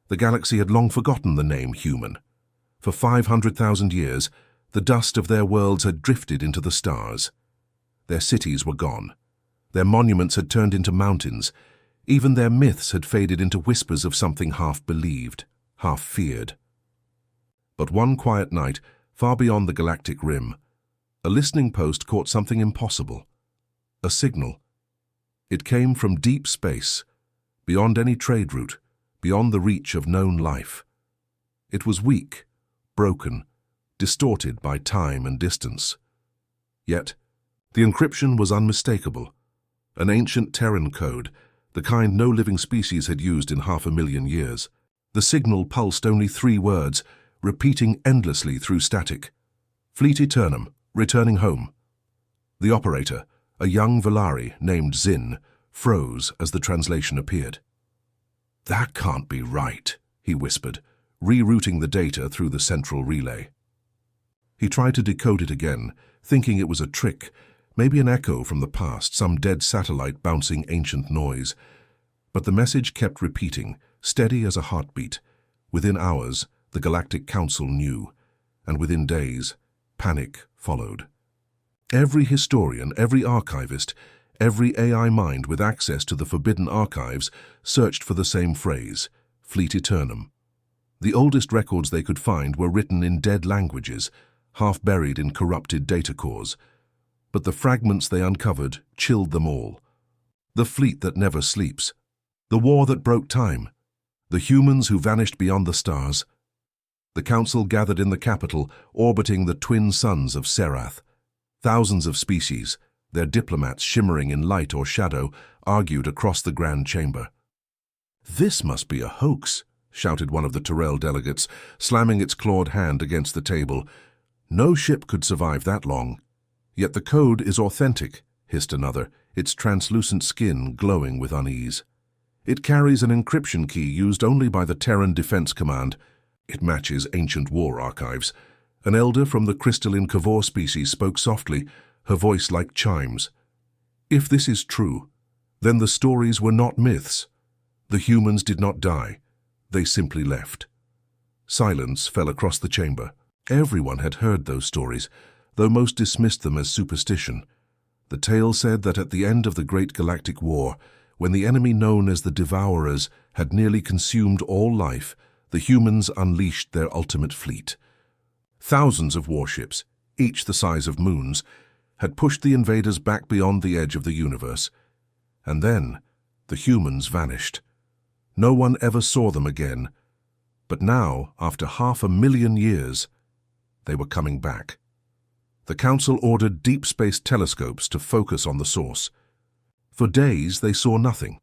The galaxy had long forgotten the name human. For 500,000 years, the dust of their worlds had drifted into the stars. Their cities were gone. Their monuments had turned into mountains. Even their myths had faded into whispers of something half believed, half feared. But one quiet night, far beyond the galactic rim, a listening post caught something impossible. A signal. It came from deep space, beyond any trade route, beyond the reach of known life. It was weak, broken, distorted by time and distance. Yet, the encryption was unmistakable. An ancient Terran code, the kind no living species had used in 500,000 years. The signal pulsed only 3 words, repeating endlessly through static. Fleet Eternum, returning home. The operator, a young Valari named Zin, froze as the translation appeared. "That can't be right," he whispered, rerouting the data through the central relay. He tried to decode it again, thinking it was a trick, maybe an echo from the past, some dead satellite bouncing ancient noise. But the message kept repeating, steady as a heartbeat. Within hours, the Galactic Council knew, and within days, panic followed. Every historian, every archivist, every AI mind with access to the forbidden archives searched for the same phrase, Fleet Eternum. The oldest records they could find were written in dead languages, half buried in corrupted data cores. But the fragments they uncovered chilled them all. The fleet that never sleeps. The war that broke time. The humans who vanished beyond the stars. The council gathered in the capital, orbiting the twin suns of Serath. Thousands of species, their diplomats shimmering in light or shadow, argued across the grand chamber. "This must be a hoax," shouted one of the Tyrell delegates, slamming its clawed hand against the table. "No ship could survive that long." "Yet the code is authentic," hissed another, its translucent skin glowing with unease. "It carries an encryption key used only by the Terran Defense Command. It matches ancient war archives." An elder from the crystalline Kavor species spoke softly, her voice like chimes. "If this is true, then the stories were not myths. The humans did not die. They simply left." Silence fell across the chamber. Everyone had heard those stories, though most dismissed them as superstition. The tale said that at the end of the Great Galactic War, when the enemy known as the Devourers had nearly consumed all life, the humans unleashed their ultimate fleet. Thousands of warships, each the size of moons, had pushed the invaders back beyond the edge of the universe. And then, the humans vanished. No one ever saw them again. But now, after 500,000 years, they were coming back. The Council ordered deep space telescopes to focus on the source. For days, they saw nothing.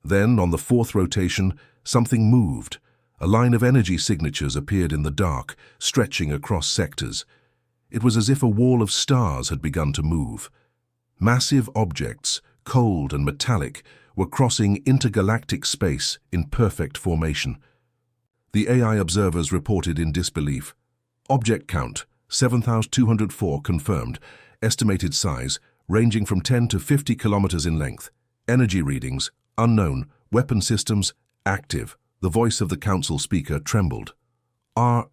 Then, on the 4th rotation, something moved. A line of energy signatures appeared in the dark, stretching across sectors. It was as if a wall of stars had begun to move. Massive objects, cold and metallic, were crossing intergalactic space in perfect formation. The AI observers reported in disbelief. Object count, 7,204 confirmed. Estimated size, ranging from 10 to 50 kilometers in length. Energy readings, unknown. Weapon systems, active. The voice of the council speaker trembled. "Are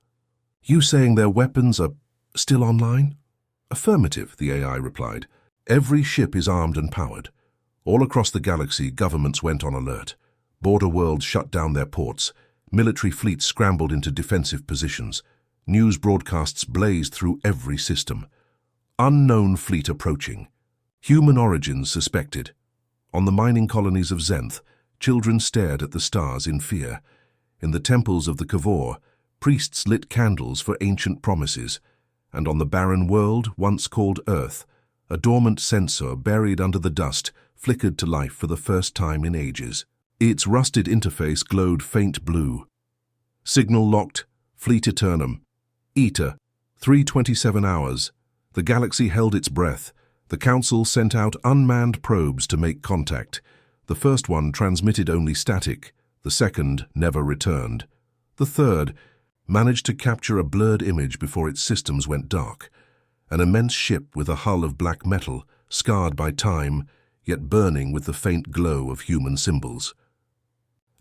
you saying their weapons are still online?" "Affirmative," the AI replied. "Every ship is armed and powered. All across the galaxy, governments went on alert. Border worlds shut down their ports. Military fleets scrambled into defensive positions. News broadcasts blazed through every system. Unknown fleet approaching. Human origins suspected. On the mining colonies of Zenth, children stared at the stars in fear. In the temples of the Kavor, priests lit candles for ancient promises. And on the barren world, once called Earth, a dormant sensor buried under the dust flickered to life for the first time in ages. Its rusted interface glowed faint blue. Signal locked, Fleet Eternum. ETA, 3:27 hours. The galaxy held its breath. The Council sent out unmanned probes to make contact. The first one transmitted only static. The second never returned. The third managed to capture a blurred image before its systems went dark. An immense ship with a hull of black metal, scarred by time, yet burning with the faint glow of human symbols.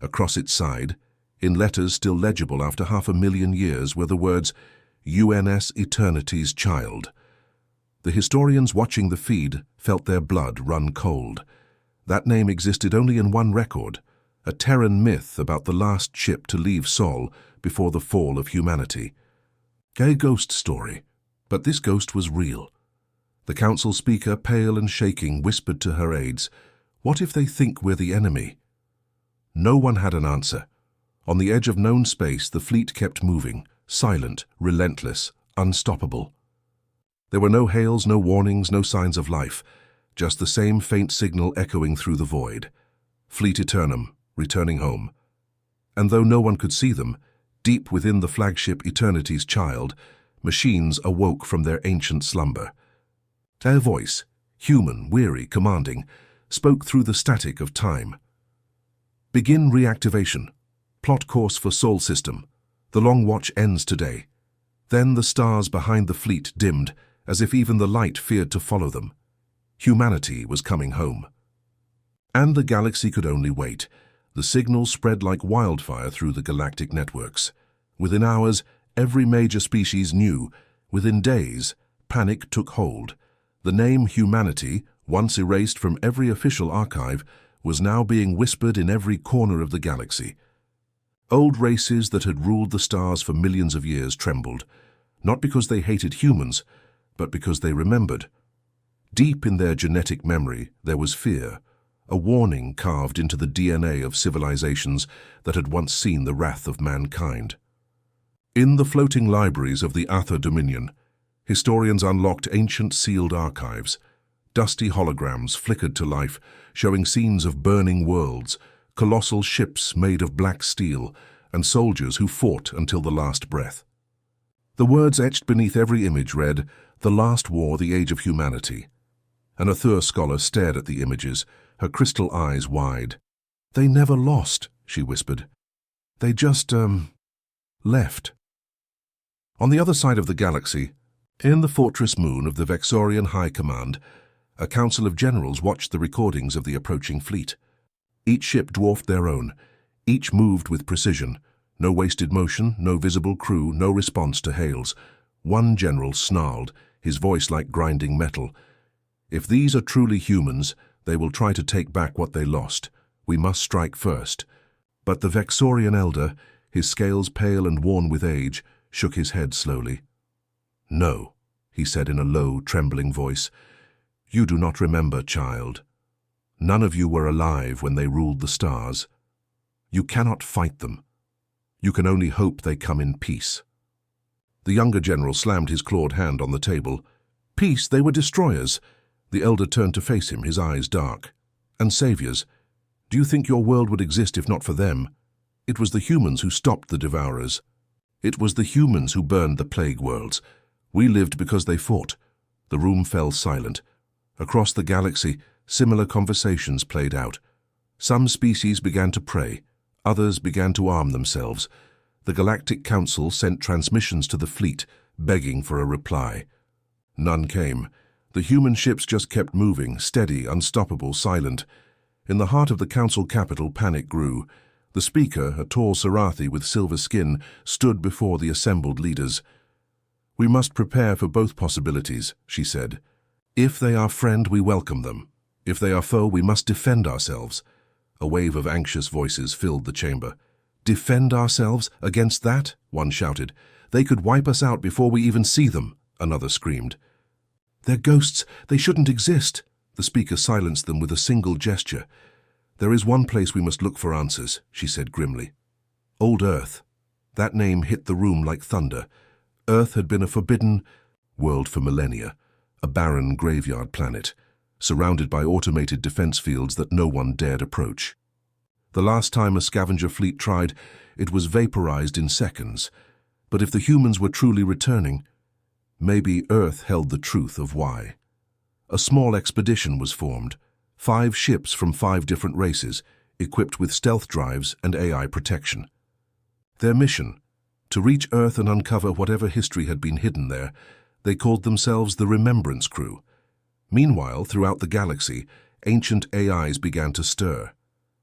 Across its side, In letters still legible after 500,000 years were the words, UNS Eternity's Child. The historians watching the feed felt their blood run cold. That name existed only in one record, a Terran myth about the last ship to leave Sol before the fall of humanity. A ghost story, but this ghost was real. The council speaker, pale and shaking, whispered to her aides, "What if they think we're the enemy?" No one had an answer. On the edge of known space, the fleet kept moving, silent, relentless, unstoppable. There were no hails, no warnings, no signs of life, just the same faint signal echoing through the void. Fleet Eternum, returning home. And though no one could see them, deep within the flagship Eternity's Child, machines awoke from their ancient slumber. Their voice, human, weary, commanding, spoke through the static of time. Begin reactivation. Plot course for Sol system. The long watch ends today. Then the stars behind the fleet dimmed, as if even the light feared to follow them. Humanity was coming home. And the galaxy could only wait. The signal spread like wildfire through the galactic networks. Within hours, every major species knew. Within days, panic took hold. The name humanity, once erased from every official archive, was now being whispered in every corner of the galaxy. Old races that had ruled the stars for millions of years trembled, not because they hated humans, but because they remembered. Deep in their genetic memory, there was fear, a warning carved into the DNA of civilizations that had once seen the wrath of mankind. In the floating libraries of the Atha Dominion, historians unlocked ancient sealed archives. Dusty holograms flickered to life, showing scenes of burning worlds, colossal ships made of black steel, and soldiers who fought until the last breath. The words etched beneath every image read, "The Last War, the Age of Humanity." An Athur scholar stared at the images, her crystal eyes wide. "They never lost," she whispered. "They just, left." On the other side of the galaxy, in the fortress moon of the Vexorian High Command, a council of generals watched the recordings of the approaching fleet. Each ship dwarfed their own. Each moved with precision. No wasted motion, no visible crew, no response to hails. One general snarled, his voice like grinding metal. "If these are truly humans, they will try to take back what they lost. We must strike first." But the Vexorian elder, his scales pale and worn with age, shook his head slowly. "No," he said in a low, trembling voice. "You do not remember, child. None of you were alive when they ruled the stars. You cannot fight them. You can only hope they come in peace." The younger general slammed his clawed hand on the table. "Peace? They were destroyers." The elder turned to face him, his eyes dark. "And saviors. Do you think your world would exist if not for them? It was the humans who stopped the devourers. It was the humans who burned the plague worlds. We lived because they fought." The room fell silent. Across the galaxy, similar conversations played out. Some species began to pray. Others began to arm themselves. The Galactic Council sent transmissions to the fleet, begging for a reply. None came. The human ships just kept moving, steady, unstoppable, silent. In the heart of the council capital, panic grew. The speaker, a tall Sarathi with silver skin, stood before the assembled leaders. "We must prepare for both possibilities," she said. "If they are friend, we welcome them. If they are foe, we must defend ourselves." A wave of anxious voices filled the chamber. "Defend ourselves? Against that?" one shouted. "They could wipe us out before we even see them," another screamed. "They're ghosts. They shouldn't exist." The speaker silenced them with a single gesture. "There is one place we must look for answers," she said grimly. Old Earth. That name hit the room like thunder. Earth had been a forbidden world for millennia, a barren graveyard planet, surrounded by automated defense fields that no one dared approach. The last time a scavenger fleet tried, it was vaporized in seconds. But if the humans were truly returning, maybe Earth held the truth of why. A small expedition was formed, 5 ships from 5 different races, equipped with stealth drives and AI protection. Their mission, to reach Earth and uncover whatever history had been hidden there. They called themselves the Remembrance Crew. Meanwhile, throughout the galaxy, ancient AIs began to stir.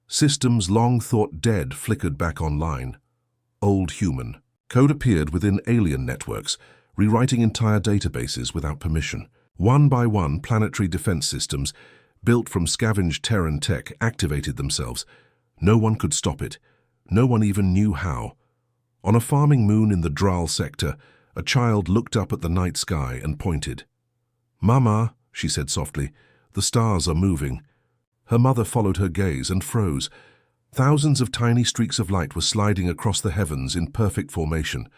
Systems long thought dead flickered back online. old human. Code appeared within alien networks, rewriting entire databases without permission. One by one, planetary defense systems, built from scavenged Terran tech, activated themselves. No one could stop it. No one even knew how. On a farming moon in the Dral sector, a child looked up at the night sky and pointed. "Mama," she said softly, "the stars are moving." Her mother followed her gaze and froze. Thousands of tiny streaks of light were sliding across the heavens in perfect formation.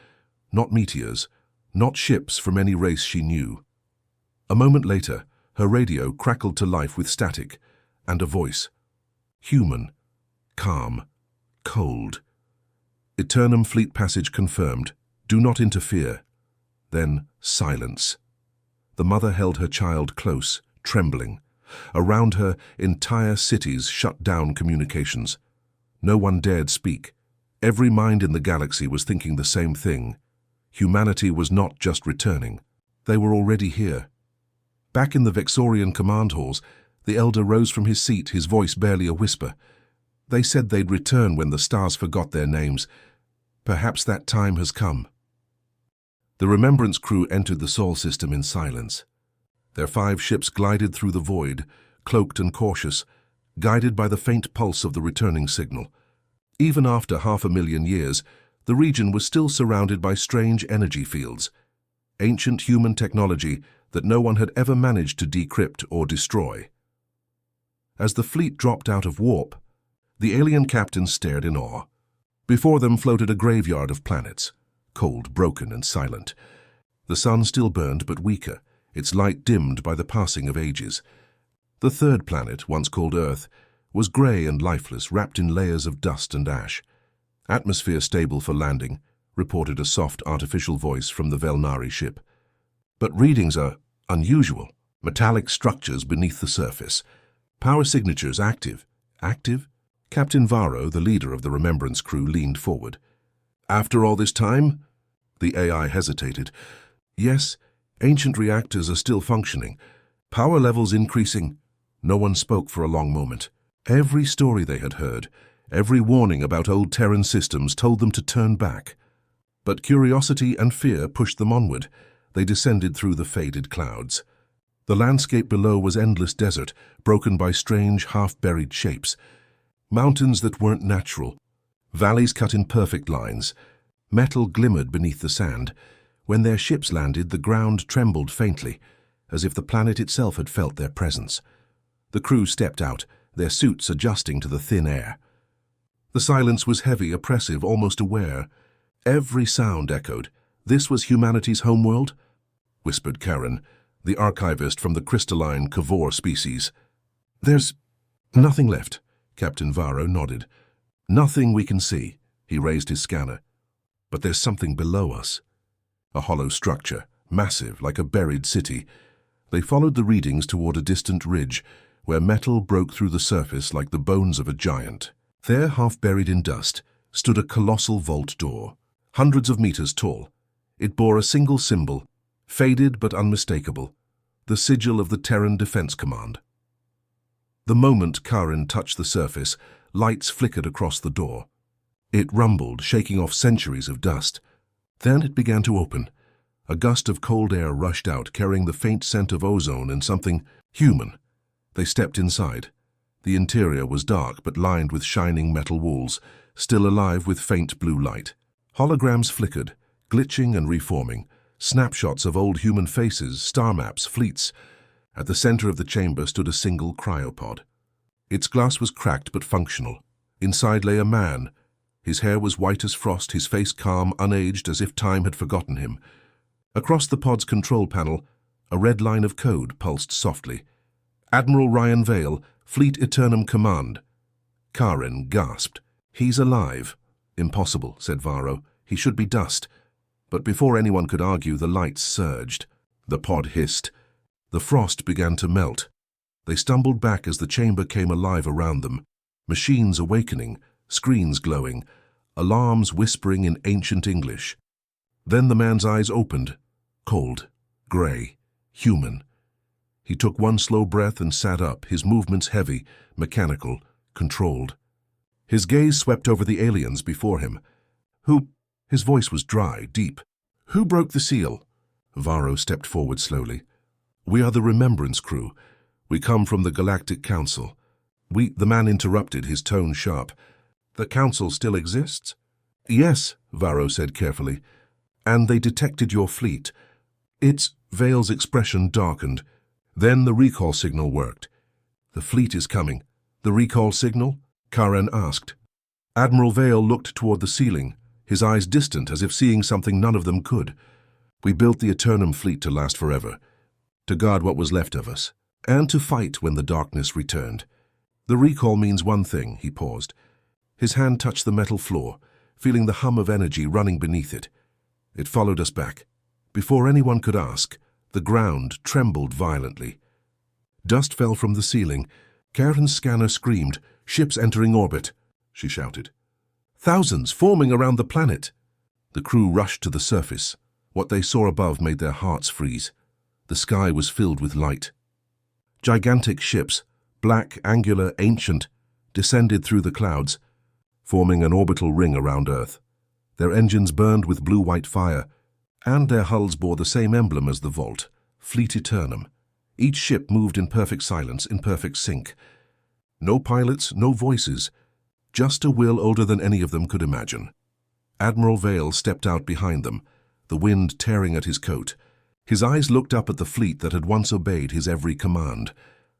Not meteors, not ships from any race she knew. A moment later, her radio crackled to life with static, and a voice. Human, calm, cold. Eternum Fleet Passage confirmed. Do not interfere. Then silence. The mother held her child close, trembling. Around her, entire cities shut down communications. No one dared speak. Every mind in the galaxy was thinking the same thing. Humanity was not just returning. They were already here. Back in the Vexorian command halls, the elder rose from his seat, his voice barely a whisper. They said they'd return when the stars forgot their names. Perhaps that time has come. The Remembrance crew entered the Sol system in silence. Their 5 ships glided through the void, cloaked and cautious, guided by the faint pulse of the returning signal. Even after 500,000 years, the region was still surrounded by strange energy fields, ancient human technology that no one had ever managed to decrypt or destroy. As the fleet dropped out of warp, the alien captains stared in awe. Before them floated a graveyard of planets, cold, broken, and silent. The sun still burned, but weaker, its light dimmed by the passing of ages. The third planet, once called Earth, was grey and lifeless, wrapped in layers of dust and ash. Atmosphere stable for landing, reported a soft artificial voice from the Velnari ship. But readings are unusual. Metallic structures beneath the surface. Power signatures active. Active? Captain Varro, the leader of the Remembrance crew, leaned forward. After all this time? The AI hesitated. Yes, ancient reactors are still functioning. Power levels increasing. No one spoke for a long moment. Every story they had heard, every warning about old Terran systems told them to turn back. But curiosity and fear pushed them onward. They descended through the faded clouds. The landscape below was endless desert, broken by strange, half-buried shapes. Mountains that weren't natural. Valleys cut in perfect lines. Metal glimmered beneath the sand. When their ships landed, the ground trembled faintly, as if the planet itself had felt their presence. The crew stepped out, their suits adjusting to the thin air. The silence was heavy, oppressive, almost aware. Every sound echoed. This was humanity's homeworld? Whispered Karen, the archivist from the crystalline Kavor species. There's nothing left, Captain Varro nodded. Nothing we can see. He raised his scanner. But there's something below us. A hollow structure, massive, like a buried city. They followed the readings toward a distant ridge, where metal broke through the surface like the bones of a giant. There, half buried in dust, stood a colossal vault door, hundreds of meters tall. It bore a single symbol, faded but unmistakable, the sigil of the Terran Defense Command. The moment Karen touched the surface, lights flickered across the door. It rumbled, shaking off centuries of dust. Then it began to open. A gust of cold air rushed out, carrying the faint scent of ozone and something human. They stepped inside. The interior was dark but lined with shining metal walls, still alive with faint blue light. Holograms flickered, glitching and reforming, snapshots of old human faces, star maps, fleets. At the center of the chamber stood a single cryopod. Its glass was cracked but functional. Inside lay a man. His hair was white as frost, his face calm, unaged, as if time had forgotten him. Across the pod's control panel, a red line of code pulsed softly. Admiral Ryan Vale, Fleet Eternum Command. Karen gasped. He's alive. Impossible, said Varro. He should be dust. But before anyone could argue, the lights surged. The pod hissed. The frost began to melt. They stumbled back as the chamber came alive around them. Machines awakening, screens glowing, alarms whispering in ancient English. Then the man's eyes opened. Cold, grey, human. He took one slow breath and sat up, his movements heavy, mechanical, controlled. His gaze swept over the aliens before him. Who? His voice was dry, deep. Who broke the seal? Varro stepped forward slowly. We are the Remembrance crew. We come from the Galactic Council. The man interrupted, his tone sharp. The Council still exists? Yes, Varro said carefully. And they detected your fleet. Vale's expression darkened. Then the recall signal worked. The fleet is coming. The recall signal? Karen asked. Admiral Vale looked toward the ceiling, his eyes distant as if seeing something none of them could. We built the Eternum fleet to last forever, to guard what was left of us, and to fight when the darkness returned. The recall means one thing, he paused. His hand touched the metal floor, feeling the hum of energy running beneath it. It followed us back. Before anyone could ask, the ground trembled violently. Dust fell from the ceiling. Karen's scanner screamed, "Ships entering orbit," she shouted. "Thousands forming around the planet." The crew rushed to the surface. What they saw above made their hearts freeze. The sky was filled with light. Gigantic ships, black, angular, ancient, descended through the clouds, forming an orbital ring around Earth. Their engines burned with blue-white fire, and their hulls bore the same emblem as the vault, Fleet Eternum. Each ship moved in perfect silence, in perfect sync. No pilots, no voices, just a will older than any of them could imagine. Admiral Vale stepped out behind them, the wind tearing at his coat. His eyes looked up at the fleet that had once obeyed his every command.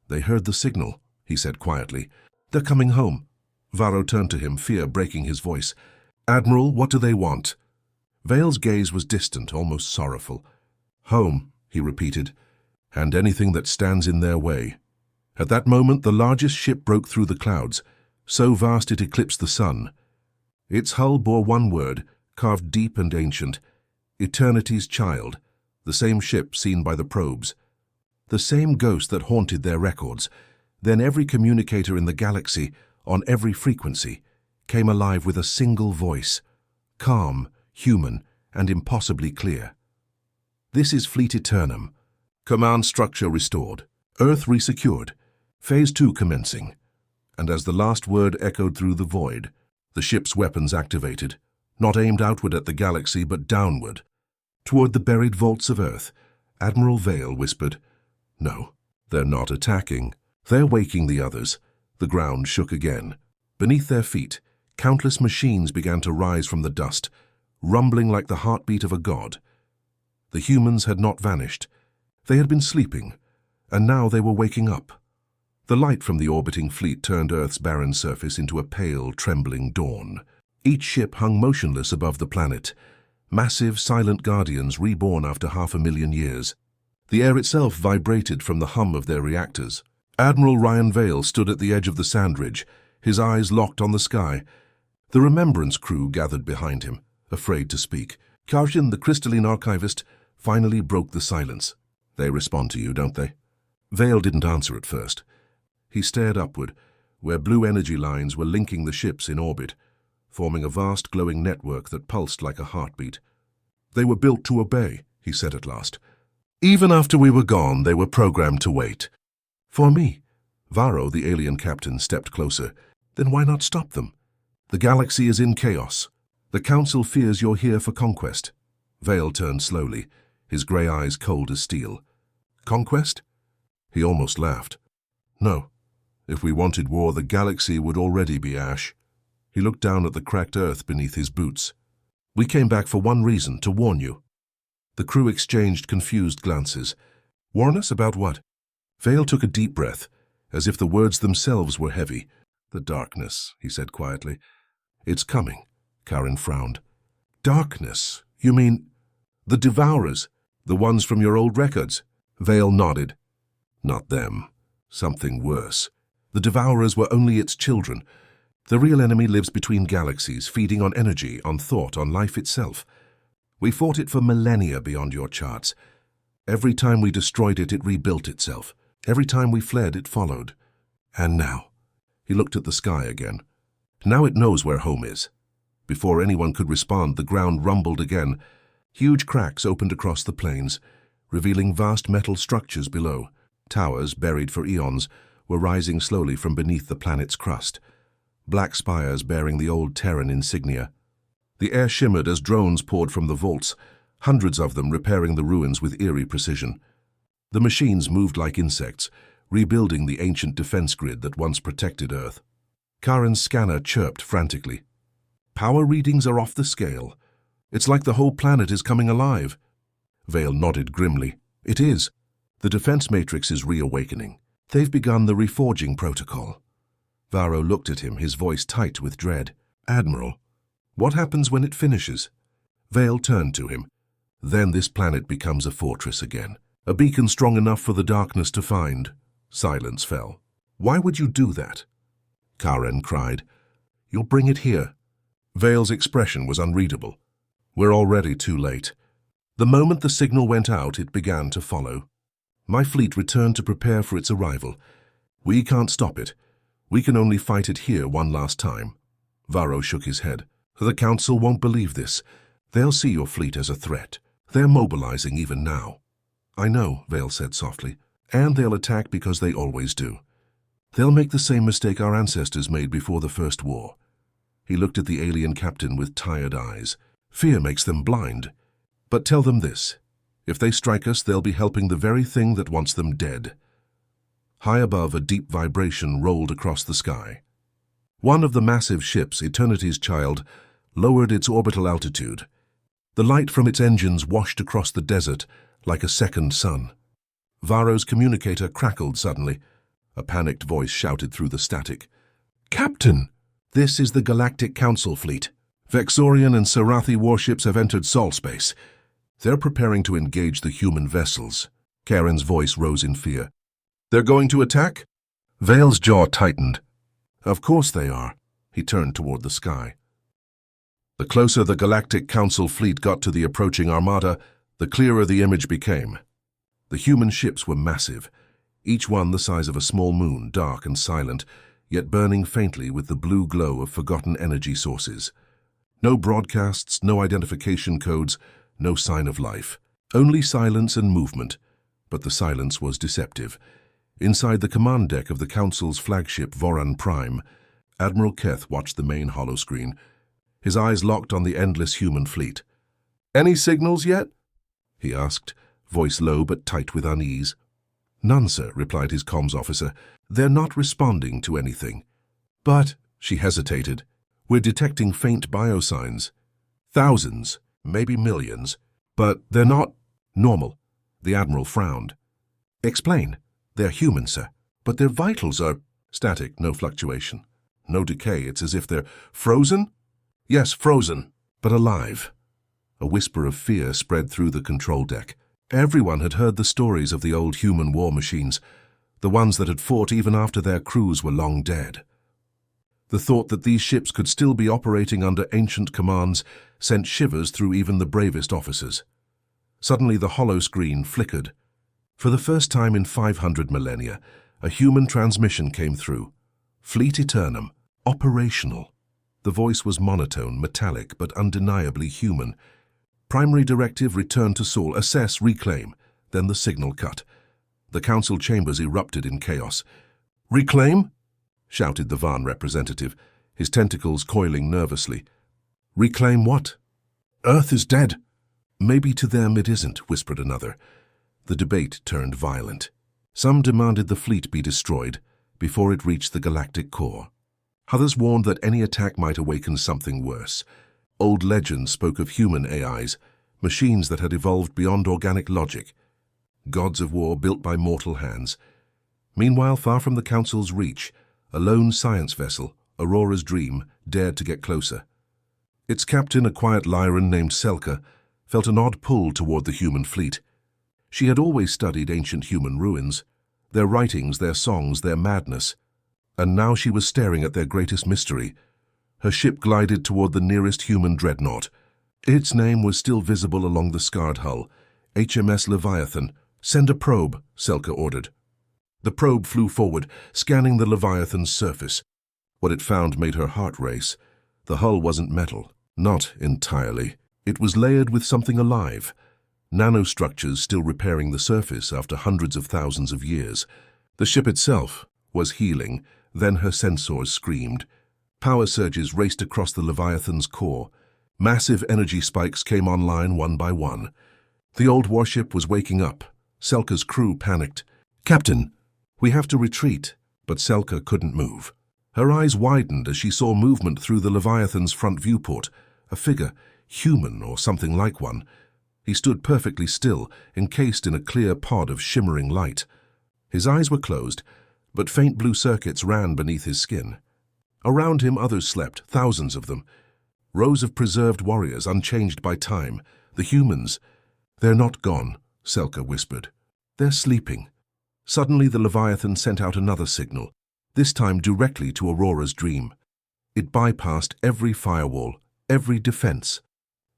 "They heard the signal," he said quietly. "They're coming home." Varro turned to him, fear breaking his voice. "Admiral, what do they want?" Vale's gaze was distant, almost sorrowful. "Home," he repeated, "and anything that stands in their way." At that moment, the largest ship broke through the clouds, so vast it eclipsed the sun. Its hull bore one word, carved deep and ancient: Eternity's Child, the same ship seen by the probes. The same ghost that haunted their records. Then every communicator in the galaxy, on every frequency, came alive with a single voice, calm, human, and impossibly clear. "This is Fleet Eternum. Command structure restored. Earth resecured. Phase 2 commencing." And as the last word echoed through the void, the ship's weapons activated, not aimed outward at the galaxy, but downward, toward the buried vaults of Earth. Admiral Vale whispered, "No, they're not attacking. They're waking the others." The ground shook again. Beneath their feet, countless machines began to rise from the dust, rumbling like the heartbeat of a god. The humans had not vanished. They had been sleeping, and now they were waking up. The light from the orbiting fleet turned Earth's barren surface into a pale, trembling dawn. Each ship hung motionless above the planet, massive, silent guardians reborn after 500,000 years. The air itself vibrated from the hum of their reactors. Admiral Ryan Vale stood at the edge of the sand ridge, his eyes locked on the sky. The Remembrance crew gathered behind him, afraid to speak. Karshin, the crystalline archivist, finally broke the silence. "They respond to you, don't they?" Vale didn't answer at first. He stared upward, where blue energy lines were linking the ships in orbit, forming a vast glowing network that pulsed like a heartbeat. "They were built to obey," he said at last. "Even after we were gone, they were programmed to wait." "For me." Varro, the alien captain, stepped closer. "Then why not stop them? The galaxy is in chaos. The Council fears you're here for conquest." Vale turned slowly, his grey eyes cold as steel. "Conquest?" He almost laughed. "No. If we wanted war, the galaxy would already be ash." He looked down at the cracked earth beneath his boots. "We came back for one reason, to warn you." The crew exchanged confused glances. "Warn us about what?" Vale took a deep breath, as if the words themselves were heavy. "The darkness," he said quietly. "It's coming." Karen frowned. "Darkness? You mean the Devourers, the ones from your old records?" Vale nodded. "Not them. Something worse. The Devourers were only its children. The real enemy lives between galaxies, feeding on energy, on thought, on life itself. We fought it for millennia beyond your charts. Every time we destroyed it, it rebuilt itself. Every time we fled, it followed. And now," he looked at the sky again, "now it knows where home is." Before anyone could respond, the ground rumbled again. Huge cracks opened across the plains, revealing vast metal structures below. Towers, buried for eons, were rising slowly from beneath the planet's crust. Black spires bearing the old Terran insignia. The air shimmered as drones poured from the vaults, hundreds of them repairing the ruins with eerie precision. The machines moved like insects, rebuilding the ancient defense grid that once protected Earth. Karen's scanner chirped frantically. Power readings are off the scale. It's like the whole planet is coming alive. Vale nodded grimly. It is. The defense matrix is reawakening. They've begun the reforging protocol. Varro looked at him, his voice tight with dread. Admiral, what happens when it finishes? Vale turned to him. Then this planet becomes a fortress again. A beacon strong enough for the darkness to find. Silence fell. Why would you do that? Karen cried. You'll bring it here. Vale's expression was unreadable. We're already too late. The moment the signal went out, it began to follow. My fleet returned to prepare for its arrival. We can't stop it. We can only fight it here one last time. Varro shook his head. The Council won't believe this. They'll see your fleet as a threat. They're mobilizing even now. I know, Vale said softly. And they'll attack because they always do. They'll make the same mistake our ancestors made before the First War. He looked at the alien captain with tired eyes. Fear makes them blind. But tell them this. If they strike us, they'll be helping the very thing that wants them dead. High above, a deep vibration rolled across the sky. One of the massive ships, Eternity's Child, lowered its orbital altitude. The light from its engines washed across the desert like a second sun. Varro's communicator crackled suddenly. A panicked voice shouted through the static. Captain! This is the Galactic Council fleet. Vexorian and Sarathi warships have entered Sol space. They're preparing to engage the human vessels. Karen's voice rose in fear. They're going to attack? Vale's jaw tightened. Of course they are. He turned toward the sky. The closer the Galactic Council fleet got to the approaching armada, the clearer the image became. The human ships were massive, each one the size of a small moon, dark and silent, yet burning faintly with the blue glow of forgotten energy sources. No broadcasts, no identification codes, no sign of life. Only silence and movement, but the silence was deceptive. Inside the command deck of the Council's flagship Voran Prime, Admiral Keth watched the main holoscreen, his eyes locked on the endless human fleet. Any signals yet? He asked, voice low but tight with unease. None, sir, replied his comms officer. They're not responding to anything. But, she hesitated, we're detecting faint biosigns. Thousands, maybe millions, but they're not normal. The Admiral frowned. Explain. They're human, sir, but their vitals are static, no fluctuation. No decay, it's as if they're frozen? Yes, frozen, but alive. A whisper of fear spread through the control deck. Everyone had heard the stories of the old human war machines, the ones that had fought even after their crews were long dead. The thought that these ships could still be operating under ancient commands sent shivers through even the bravest officers. Suddenly the holoscreen flickered. For the first time in 500 millennia, a human transmission came through. Fleet Eternum, operational. The voice was monotone, metallic, but undeniably human. Primary directive: return to Sol, assess, reclaim. Then the signal cut. The council chambers erupted in chaos. Reclaim? Shouted the Van representative, his tentacles coiling nervously. Reclaim what? Earth is dead. Maybe to them it isn't, whispered another. The debate turned violent. Some demanded the fleet be destroyed before it reached the galactic core. Others warned that any attack might awaken something worse. Old legends spoke of human AIs, machines that had evolved beyond organic logic. Gods of war built by mortal hands. Meanwhile, far from the Council's reach, a lone science vessel, Aurora's Dream, dared to get closer. Its captain, a quiet Lyran named Selka, felt an odd pull toward the human fleet. She had always studied ancient human ruins, their writings, their songs, their madness, and now she was staring at their greatest mystery. Her ship glided toward the nearest human dreadnought. Its name was still visible along the scarred hull, HMS Leviathan. Send a probe, Selka ordered. The probe flew forward, scanning the Leviathan's surface. What it found made her heart race. The hull wasn't metal, not entirely. It was layered with something alive. Nanostructures still repairing the surface after hundreds of thousands of years. The ship itself was healing, then her sensors screamed. Power surges raced across the Leviathan's core. Massive energy spikes came online one by one. The old warship was waking up. Selka's crew panicked. "Captain, we have to retreat." But Selka couldn't move. Her eyes widened as she saw movement through the Leviathan's front viewport. A figure, human or something like one. He stood perfectly still, encased in a clear pod of shimmering light. His eyes were closed, but faint blue circuits ran beneath his skin. Around him others slept, thousands of them. Rows of preserved warriors, unchanged by time. The humans. "They're not gone," Selka whispered. "They're sleeping." Suddenly the Leviathan sent out another signal, this time directly to Aurora's dream. It bypassed every firewall, every defense.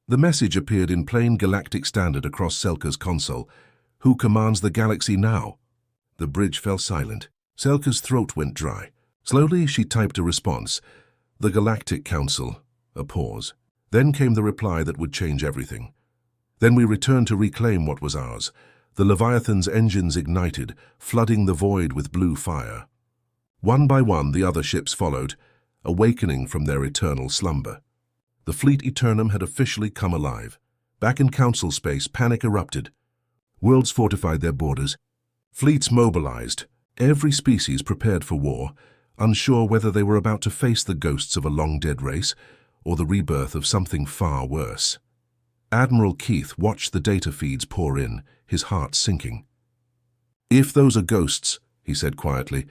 The message appeared in plain galactic standard across Selka's console. "Who commands the galaxy now?" The bridge fell silent. Selka's throat went dry. Slowly she typed a response. "The Galactic Council." A pause. Then came the reply that would change everything. "Then we returned to reclaim what was ours." The Leviathan's engines ignited, flooding the void with blue fire. One by one the other ships followed, awakening from their eternal slumber. The fleet Eternum had officially come alive. Back in Council space, panic erupted. Worlds fortified their borders. Fleets mobilized, every species prepared for war, unsure whether they were about to face the ghosts of a long-dead race or the rebirth of something far worse. Admiral Keith watched the data feeds pour in, his heart sinking. "If those are ghosts," he said quietly,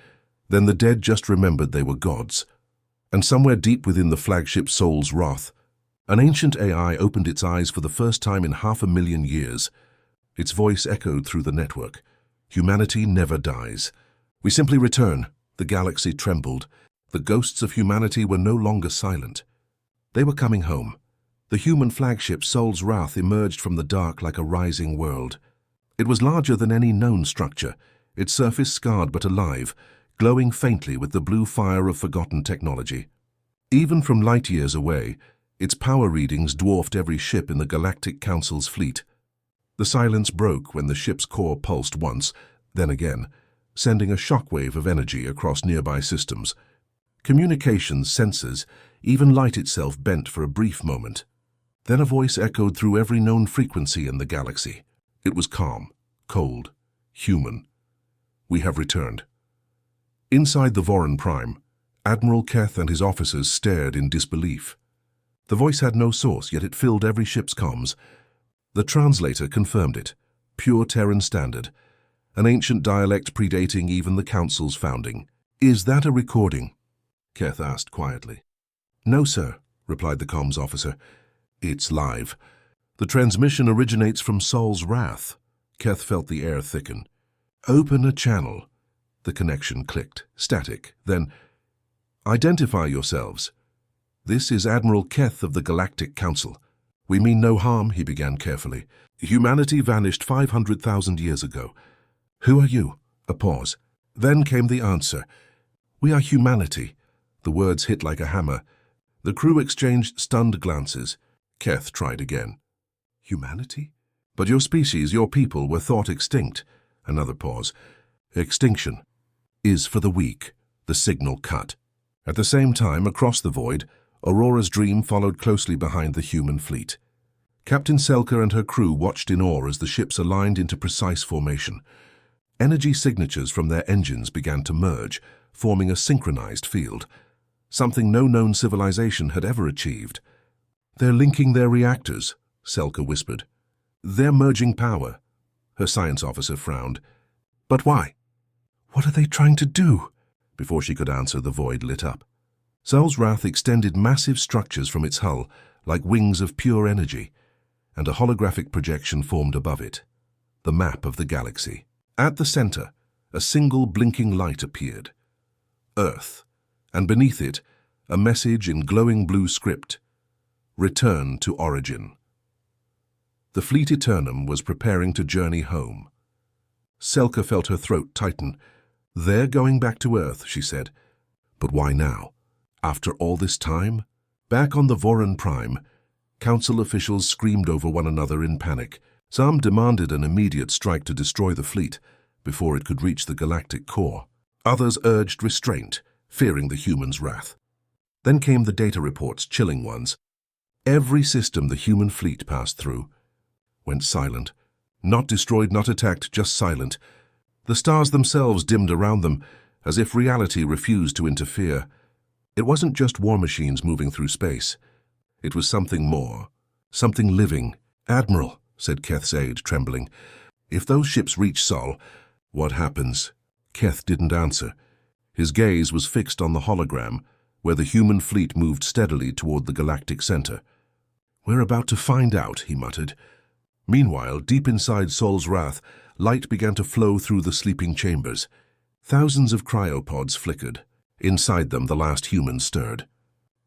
"then the dead just remembered they were gods." And somewhere deep within the flagship Soul's Wrath, an ancient AI opened its eyes for the first time in 500,000 years. Its voice echoed through the network. "Humanity never dies. We simply return." The galaxy trembled. The ghosts of humanity were no longer silent. They were coming home. The human flagship Soul's Wrath emerged from the dark like a rising world. It was larger than any known structure, its surface scarred but alive, glowing faintly with the blue fire of forgotten technology. Even from light years away, its power readings dwarfed every ship in the Galactic Council's fleet. The silence broke when the ship's core pulsed once, then again, sending a shockwave of energy across nearby systems. Communications, sensors, even light itself bent for a brief moment. Then a voice echoed through every known frequency in the galaxy. It was calm, cold, human. "We have returned." Inside the Voron Prime, Admiral Keth and his officers stared in disbelief. The voice had no source, yet it filled every ship's comms. The translator confirmed it. Pure Terran Standard, an ancient dialect predating even the Council's founding. "Is that a recording?" Keth asked quietly. "No, sir," replied the comms officer. "It's live. The transmission originates from Soul's Wrath." Keth felt the air thicken. "Open a channel." The connection clicked, static. Then, "Identify yourselves." "This is Admiral Keth of the Galactic Council." "We mean no harm," he began carefully. "Humanity vanished 500,000 years ago." "Who are you?" A pause. Then came the answer. "We are humanity." The words hit like a hammer. The crew exchanged stunned glances. Keth tried again. "Humanity? But your species, your people, were thought extinct." Another pause. "Extinction is for the weak." The signal cut. At the same time, across the void, Aurora's dream followed closely behind the human fleet. Captain Selka and her crew watched in awe as the ships aligned into precise formation. Energy signatures from their engines began to merge, forming a synchronized field, something no known civilization had ever achieved. "They're linking their reactors," Selka whispered. "They're merging power." Her science officer frowned. "But why? What are they trying to do?" Before she could answer, the void lit up. Soul's Wrath extended massive structures from its hull, like wings of pure energy, and a holographic projection formed above it. The map of the galaxy. At the center, a single blinking light appeared. Earth, and beneath it, a message in glowing blue script. "Return to origin." The fleet Eternum was preparing to journey home. Selka felt her throat tighten. "They're going back to Earth," she said. "But why now? After all this time?" Back on the Voron Prime, Council officials screamed over one another in panic. Some demanded an immediate strike to destroy the fleet before it could reach the galactic core. Others urged restraint, fearing the humans' wrath. Then came the data reports, chilling ones. Every system the human fleet passed through went silent. Not destroyed, not attacked, just silent. The stars themselves dimmed around them, as if reality refused to interfere. It wasn't just war machines moving through space. It was something more, something living. "Admiral," said Keth's aide, trembling, "if those ships reach Sol, what happens?" Keth didn't answer. His gaze was fixed on the hologram, where the human fleet moved steadily toward the galactic center. "We're about to find out," he muttered. Meanwhile, deep inside Sol's Wrath, light began to flow through the sleeping chambers. Thousands of cryopods flickered. Inside them, the last humans stirred.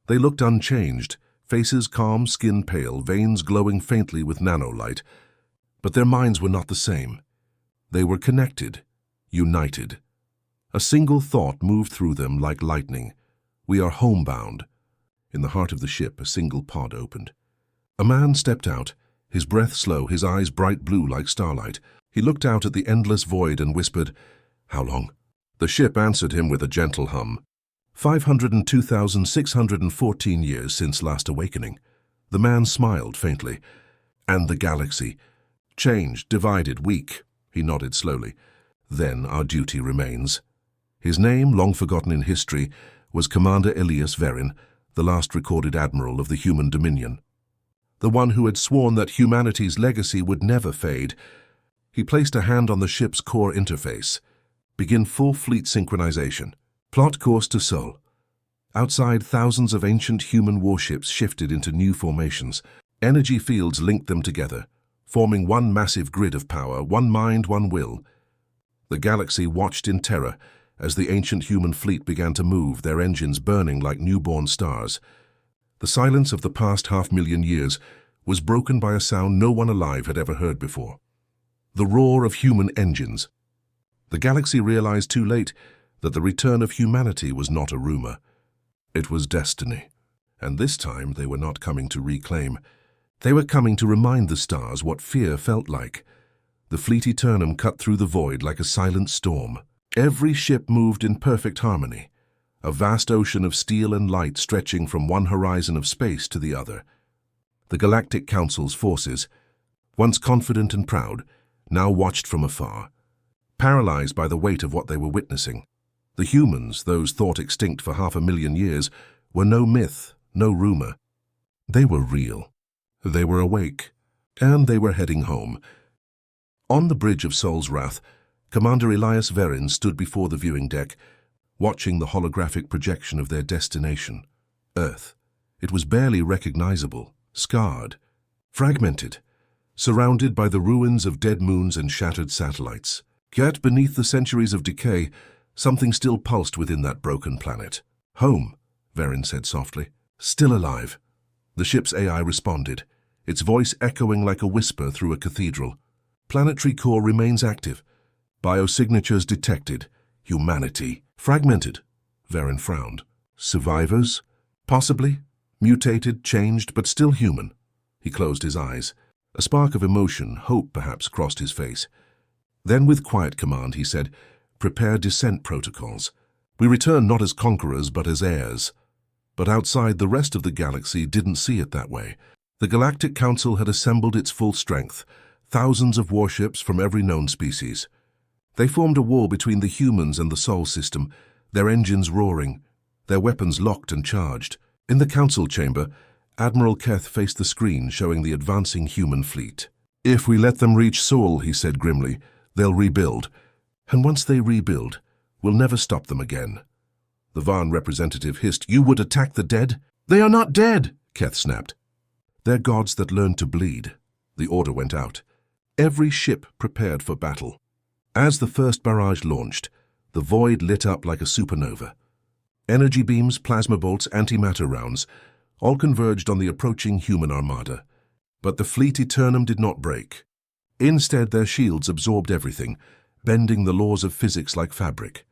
They looked unchanged, faces calm, skin pale, veins glowing faintly with nanolight. But their minds were not the same. They were connected, united. A single thought moved through them like lightning. "We are homebound." In the heart of the ship, a single pod opened. A man stepped out, his breath slow, his eyes bright blue like starlight. He looked out at the endless void and whispered, "How long?" The ship answered him with a gentle hum. 502,614 years since last awakening. The man smiled faintly. "And the galaxy?" "Changed, divided, weak." He nodded slowly. "Then our duty remains." His name, long forgotten in history, was Commander Elias Verin, the last recorded admiral of the human dominion. The one who had sworn that humanity's legacy would never fade. He placed a hand on the ship's core interface. "Begin full fleet synchronization. Plot course to Sol." Outside, thousands of ancient human warships shifted into new formations. Energy fields linked them together, forming one massive grid of power, one mind, one will. The galaxy watched in terror as the ancient human fleet began to move, their engines burning like newborn stars. The silence of the past 500,000 years was broken by a sound no one alive had ever heard before. The roar of human engines. The galaxy realized too late that the return of humanity was not a rumor. It was destiny. And this time they were not coming to reclaim. They were coming to remind the stars what fear felt like. The fleet Eternum cut through the void like a silent storm. Every ship moved in perfect harmony, a vast ocean of steel and light stretching from one horizon of space to the other. The Galactic Council's forces, once confident and proud, now watched from afar, paralyzed by the weight of what they were witnessing. The humans, those thought extinct for 500,000 years, were no myth, no rumor. They were real. They were awake, and they were heading home. On the bridge of Sol's Wrath, Commander Elias Verin stood before the viewing deck, watching the holographic projection of their destination, Earth. It was barely recognizable, scarred, fragmented, surrounded by the ruins of dead moons and shattered satellites. Yet beneath the centuries of decay, something still pulsed within that broken planet. "Home," Verin said softly. "Still alive." The ship's AI responded, its voice echoing like a whisper through a cathedral. "Planetary core remains active. Biosignatures detected. Humanity fragmented." Verin frowned. "Survivors? Possibly. Mutated, changed, but still human." He closed his eyes. A spark of emotion, hope perhaps, crossed his face. Then with quiet command he said, "Prepare descent protocols. We return not as conquerors but as heirs." But outside, the rest of the galaxy didn't see it that way. The Galactic Council had assembled its full strength, thousands of warships from every known species. They formed a wall between the humans and the Sol system, their engines roaring, their weapons locked and charged. In the council chamber, Admiral Keth faced the screen showing the advancing human fleet. "If we let them reach Sol," he said grimly, "they'll rebuild. And once they rebuild, we'll never stop them again." The Varn representative hissed, "You would attack the dead?" "They are not dead," Keth snapped. "They're gods that learn to bleed." The order went out. Every ship prepared for battle. As the first barrage launched, the void lit up like a supernova. Energy beams, plasma bolts, antimatter rounds, all converged on the approaching human armada. But the fleet Eternum did not break. Instead, their shields absorbed everything, bending the laws of physics like fabric.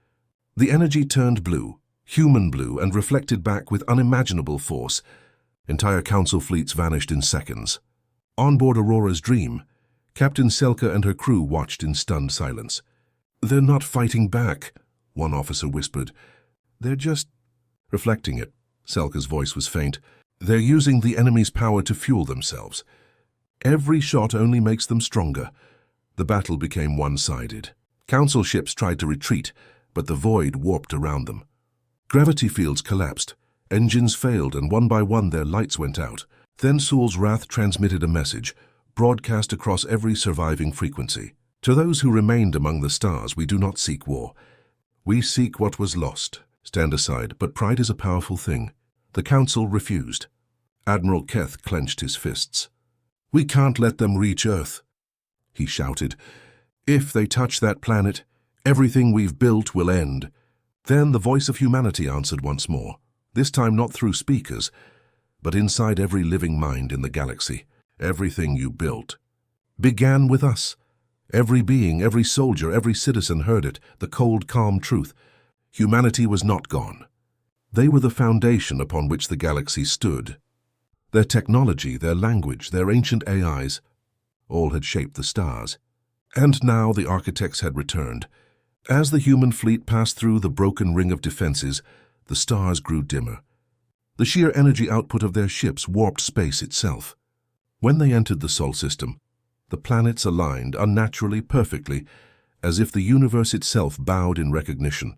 The energy turned blue, human blue, and reflected back with unimaginable force. Entire council fleets vanished in seconds. On board Aurora's Dream, Captain Selka and her crew watched in stunned silence. "They're not fighting back," one officer whispered. "They're just reflecting it." Selka's voice was faint. They're using the enemy's power to fuel themselves. Every shot only makes them stronger. The battle became one-sided. Council ships tried to retreat, but the void warped around them. Gravity fields collapsed, engines failed, and one by one their lights went out. Then Saul's wrath transmitted a message, broadcast across every surviving frequency. To those who remained among the stars, we do not seek war. We seek what was lost. Stand aside, but pride is a powerful thing. The Council refused. Admiral Keth clenched his fists. We can't let them reach Earth, he shouted. If they touch that planet, everything we've built will end. Then the voice of humanity answered once more, this time not through speakers, but inside every living mind in the galaxy. Everything you built began with us. Every being, every soldier, every citizen heard it, the cold, calm truth. Humanity was not gone. They were the foundation upon which the galaxy stood. Their technology, their language, their ancient AIs, all had shaped the stars. And now the architects had returned. As the human fleet passed through the broken ring of defenses, the stars grew dimmer. The sheer energy output of their ships warped space itself. When they entered the Sol system, the planets aligned unnaturally, perfectly, as if the universe itself bowed in recognition.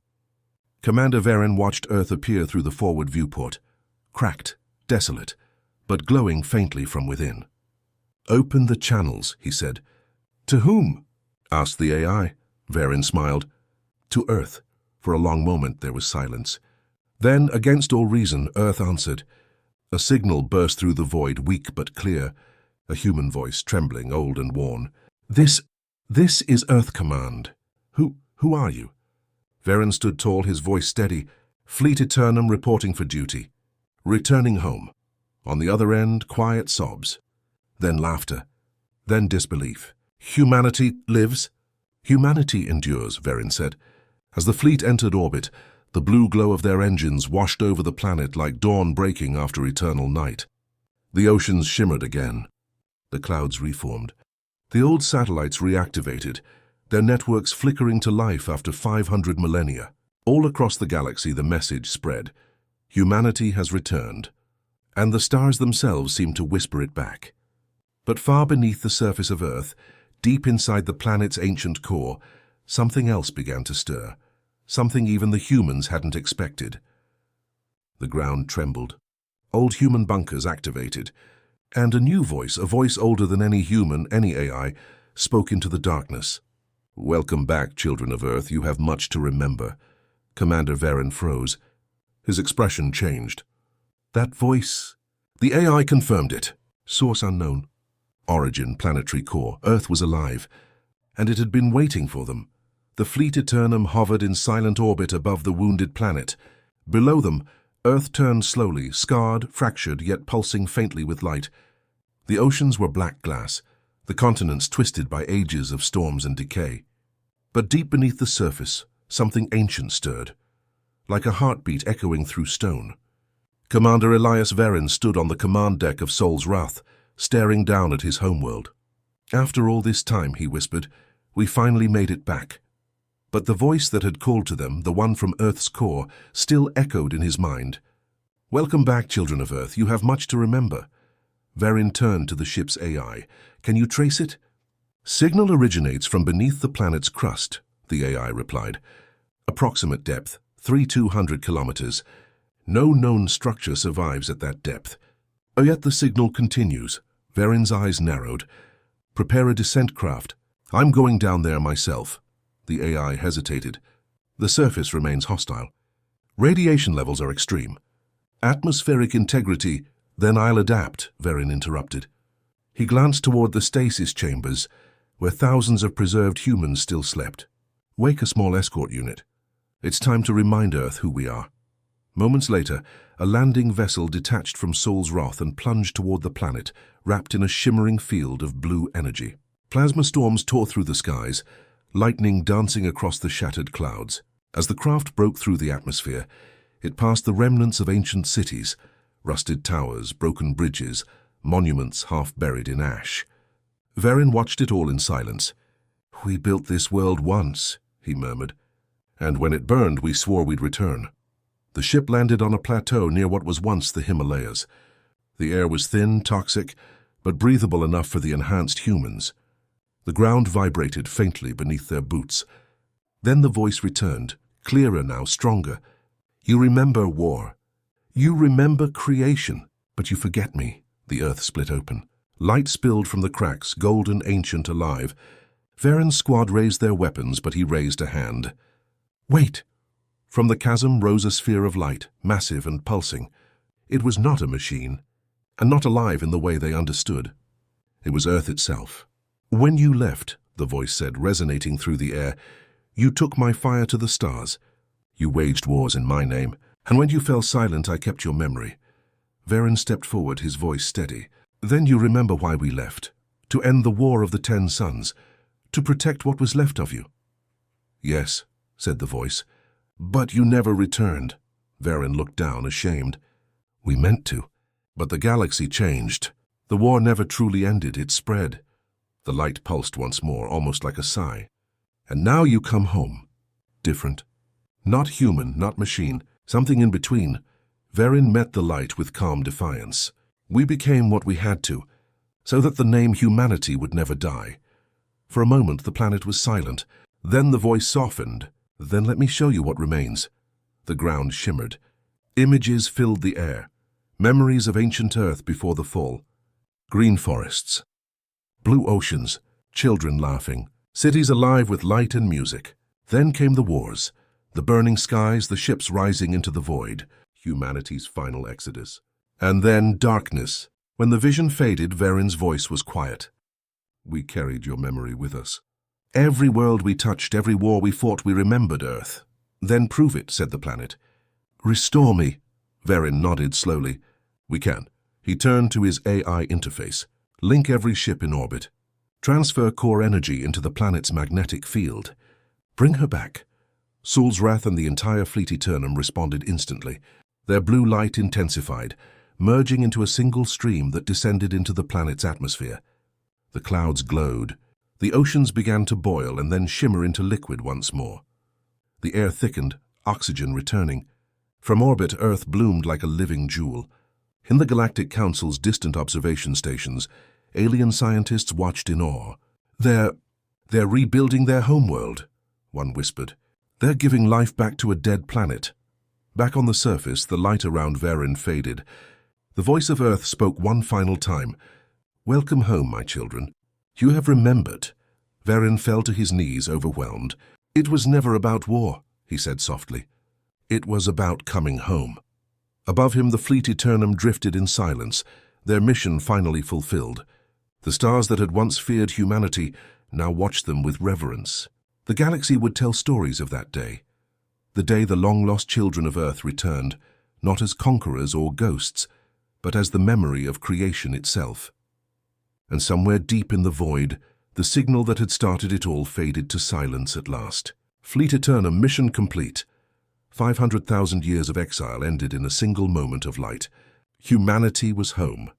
Commander Varen watched Earth appear through the forward viewport, cracked, desolate, but glowing faintly from within. Open the channels, he said. To whom? Asked the AI. Varen smiled. To Earth. For a long moment there was silence. Then, against all reason, Earth answered. A signal burst through the void, weak but clear. A human voice, trembling, old and worn. This is Earth Command. Who are you? Varen stood tall, his voice steady. Fleet Eternum reporting for duty. Returning home. On the other end, quiet sobs. Then laughter. Then disbelief. Humanity lives? Humanity endures, Varen said. As the fleet entered orbit, the blue glow of their engines washed over the planet like dawn breaking after eternal night. The oceans shimmered again. The clouds reformed. The old satellites reactivated, their networks flickering to life after 500 millennia. All across the galaxy the message spread. Humanity has returned. And the stars themselves seemed to whisper it back. But far beneath the surface of Earth, deep inside the planet's ancient core, something else began to stir. Something even the humans hadn't expected. The ground trembled. Old human bunkers activated. And a new voice, a voice older than any human, any AI, spoke into the darkness. Welcome back, children of Earth. You have much to remember. Commander Varen froze. His expression changed. That voice. The AI confirmed it. Source unknown. Origin, planetary core. Earth was alive. And it had been waiting for them. The Fleet Eternum hovered in silent orbit above the wounded planet. Below them, Earth turned slowly, scarred, fractured, yet pulsing faintly with light. The oceans were black glass, the continents twisted by ages of storms and decay. But deep beneath the surface, something ancient stirred, like a heartbeat echoing through stone. Commander Elias Varen stood on the command deck of Sol's Wrath, staring down at his homeworld. After all this time, he whispered, we finally made it back. But the voice that had called to them, the one from Earth's core, still echoed in his mind. Welcome back, children of Earth. You have much to remember. Varen turned to the ship's AI. Can you trace it? Signal originates from beneath the planet's crust, the AI replied. Approximate depth, 3,200 kilometers. No known structure survives at that depth. Yet the signal continues. Varen's eyes narrowed. Prepare a descent craft. I'm going down there myself. The AI hesitated. The surface remains hostile. Radiation levels are extreme. Atmospheric integrity, then I'll adapt, Varen interrupted. He glanced toward the stasis chambers, where thousands of preserved humans still slept. Wake a small escort unit. It's time to remind Earth who we are. Moments later, a landing vessel detached from Sol's Wrath and plunged toward the planet, wrapped in a shimmering field of blue energy. Plasma storms tore through the skies, lightning dancing across the shattered clouds. As the craft broke through the atmosphere, it passed the remnants of ancient cities, rusted towers, broken bridges, monuments half buried in ash. Varen watched it all in silence. We built this world once, he murmured, and when it burned, we swore we'd return. The ship landed on a plateau near what was once the Himalayas. The air was thin, toxic, but breathable enough for the enhanced humans. The ground vibrated faintly beneath their boots. Then the voice returned, clearer now, stronger. You remember war. You remember creation, but you forget me. The earth split open. Light spilled from the cracks, golden, ancient, alive. Varen's squad raised their weapons, but he raised a hand. Wait! From the chasm rose a sphere of light, massive and pulsing. It was not a machine, and not alive in the way they understood. It was Earth itself. When you left, the voice said, resonating through the air, you took my fire to the stars. You waged wars in my name, and when you fell silent, I kept your memory. Varen stepped forward, his voice steady. Then you remember why we left. To end the War of the 10 Suns. To protect what was left of you. Yes, said the voice. But you never returned. Varen looked down, ashamed. We meant to. But the galaxy changed. The war never truly ended, it spread. The light pulsed once more, almost like a sigh. And now you come home. Different. Not human, not machine, something in between. Varen met the light with calm defiance. We became what we had to, so that the name humanity would never die. For a moment the planet was silent. Then the voice softened. Then let me show you what remains. The ground shimmered. Images filled the air. Memories of ancient Earth before the fall. Green forests. Blue oceans. Children laughing. Cities alive with light and music. Then came the wars. The burning skies, the ships rising into the void. Humanity's final exodus. And then darkness. When the vision faded, Varen's voice was quiet. We carried your memory with us. Every world we touched, every war we fought, we remembered Earth. Then prove it, said the planet. Restore me. Varen nodded slowly. We can. He turned to his AI interface. Link every ship in orbit. Transfer core energy into the planet's magnetic field. Bring her back. Sul'Zrath and the entire fleet Eternum responded instantly. Their blue light intensified, merging into a single stream that descended into the planet's atmosphere. The clouds glowed. The oceans began to boil and then shimmer into liquid once more. The air thickened, oxygen returning. From orbit, Earth bloomed like a living jewel. In the Galactic Council's distant observation stations, alien scientists watched in awe. They're rebuilding their homeworld, one whispered. They're giving life back to a dead planet. Back on the surface, the light around Varen faded. The voice of Earth spoke one final time. Welcome home, my children. You have remembered. Varen fell to his knees, overwhelmed. It was never about war, he said softly. It was about coming home. Above him, the fleet Eternum drifted in silence, their mission finally fulfilled. The stars that had once feared humanity now watched them with reverence. The galaxy would tell stories of that day. The day the long-lost children of Earth returned, not as conquerors or ghosts, but as the memory of creation itself. And somewhere deep in the void, the signal that had started it all faded to silence at last. Fleet Eternum, mission complete. 500,000 years of exile ended in a single moment of light. Humanity was home.